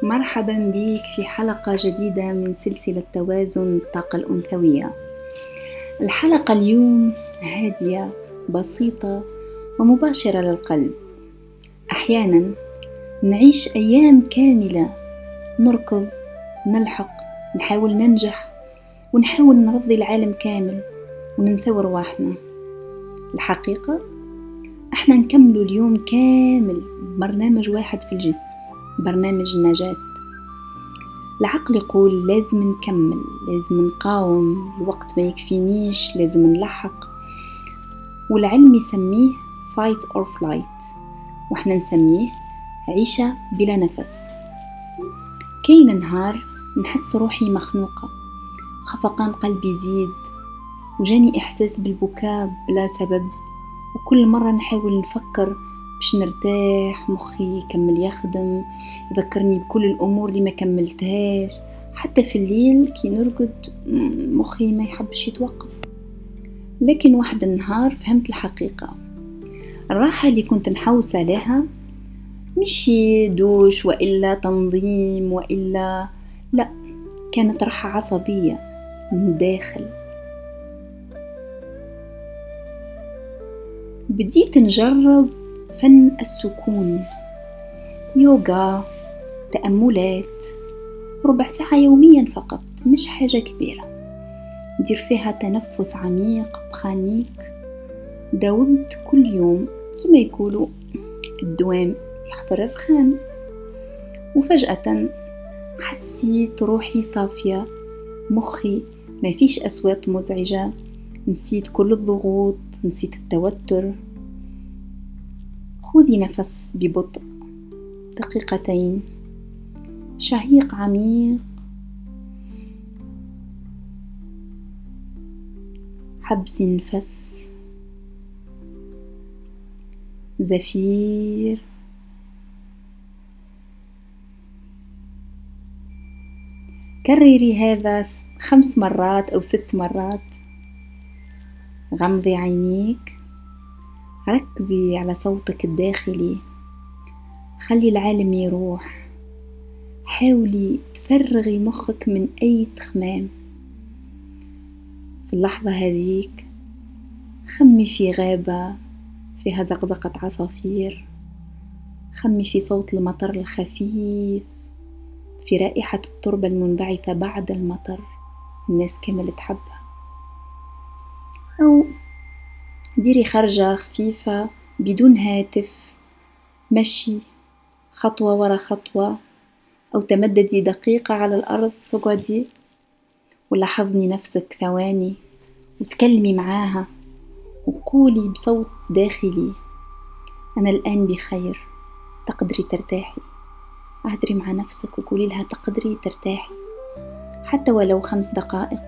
مرحبا بك في حلقة جديدة من سلسلة توازن الطاقة الأنثوية. الحلقة اليوم هادية بسيطة ومباشرة للقلب. أحيانا نعيش أيام كاملة نركض نلحق نحاول ننجح ونحاول نرضي العالم كامل وننسى رواحنا. الحقيقة احنا نكملوا اليوم كامل برنامج واحد في الجسم، برنامج النجاة. العقل يقول لازم نكمل، لازم نقاوم، الوقت ما يكفينيش، لازم نلحق. والعلم يسميه fight or flight، واحنا نسميه عيشة بلا نفس. كاين نهار نحس روحي مخنوقة، خفقان قلبي يزيد، وجاني إحساس بالبكاء بلا سبب، وكل مرة نحاول نفكر باش نرتاح، مخي يكمل يخدم، يذكرني بكل الأمور اللي ما كملتهاش. حتى في الليل كي نرقد مخي ما يحبش يتوقف. لكن واحد النهار فهمت الحقيقة، الراحة اللي كنت نحوس عليها مش دوش وإلا تنظيم وإلا لا، كانت راحة عصبية من الداخل. بديت نجرب فن السكون، يوغا، تأملات، ربع ساعة يوميا فقط، مش حاجة كبيرة، ندير فيها تنفس عميق بخانيك. داومت كل يوم كما يقولوا الدوام يحفر الرخام، وفجأة حسيت روحي صافية، مخي ما فيش أصوات مزعجة، نسيت كل الضغوط، نسيت التوتر. خذي نفس ببطء، دقيقتين، شهيق عميق، حبس نفس، زفير. كرري هذا 5 مرات أو 6 مرات. غمضي عينيك، ركزي على صوتك الداخلي، خلي العالم يروح، حاولي تفرغي مخك من أي تخمام. في اللحظة هذيك خمي في غابة فيها زقزقة عصافير، خمي في صوت المطر الخفيف، في رائحة التربة المنبعثة بعد المطر الناس كامل تحبها. أو ديري خرجة خفيفة بدون هاتف، مشي خطوة ورا خطوة، أو تمددي دقيقة على الأرض، تقعدي ولاحظني نفسك ثواني وتكلمي معاها وقولي بصوت داخلي أنا الآن بخير، تقدري ترتاحي. اهدري مع نفسك وقولي لها تقدري ترتاحي حتى ولو 5 دقائق.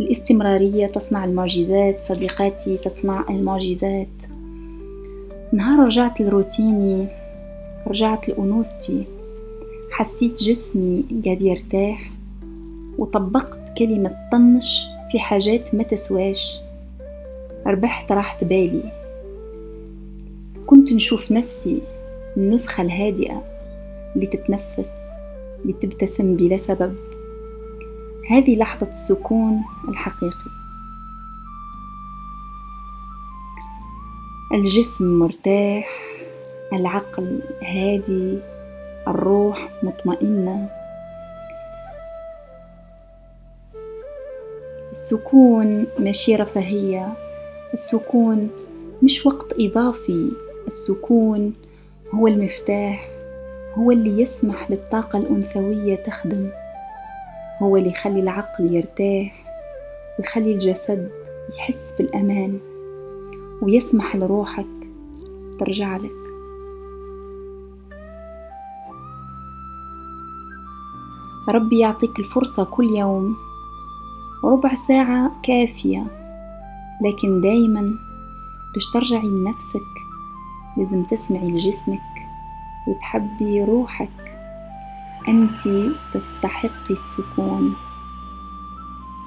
الاستمرارية تصنع المعجزات صديقاتي، تصنع المعجزات. نهار رجعت لروتيني، رجعت لأنوثتي، حسيت جسمي قاعد يرتاح، وطبقت كلمة طنش في حاجات ما تسواش، ربحت راحة بالي. كنت نشوف نفسي النسخة الهادئة اللي تتنفس، اللي تبتسم بلا سبب. هذه لحظة السكون الحقيقي. الجسم مرتاح، العقل هادي، الروح مطمئنة. السكون ماشي رفاهية، السكون مش وقت إضافي، السكون هو المفتاح، هو اللي يسمح للطاقة الأنثوية تخدم، هو اللي يخلي العقل يرتاح ويخلي الجسد يحس بالأمان، ويسمح لروحك ترجع لك. ربي يعطيك الفرصة كل يوم، ربع ساعة كافية، لكن دايما باش ترجعي لنفسك لازم تسمعي لجسمك وتحبي روحك. أنت تستحقي السكون،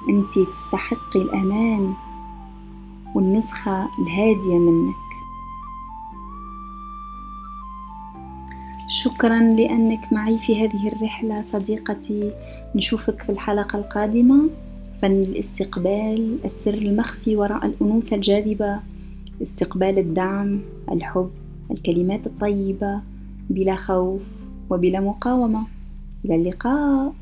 أنت تستحقي الأمان والنسخة الهادية منك. شكرا لأنك معي في هذه الرحلة صديقتي. نشوفك في الحلقة القادمة. فن الاستقبال، السر المخفي وراء الأنوثة الجاذبة. استقبال الدعم، الحب، الكلمات الطيبة، بلا خوف وبلا مقاومة. إلى اللقاء.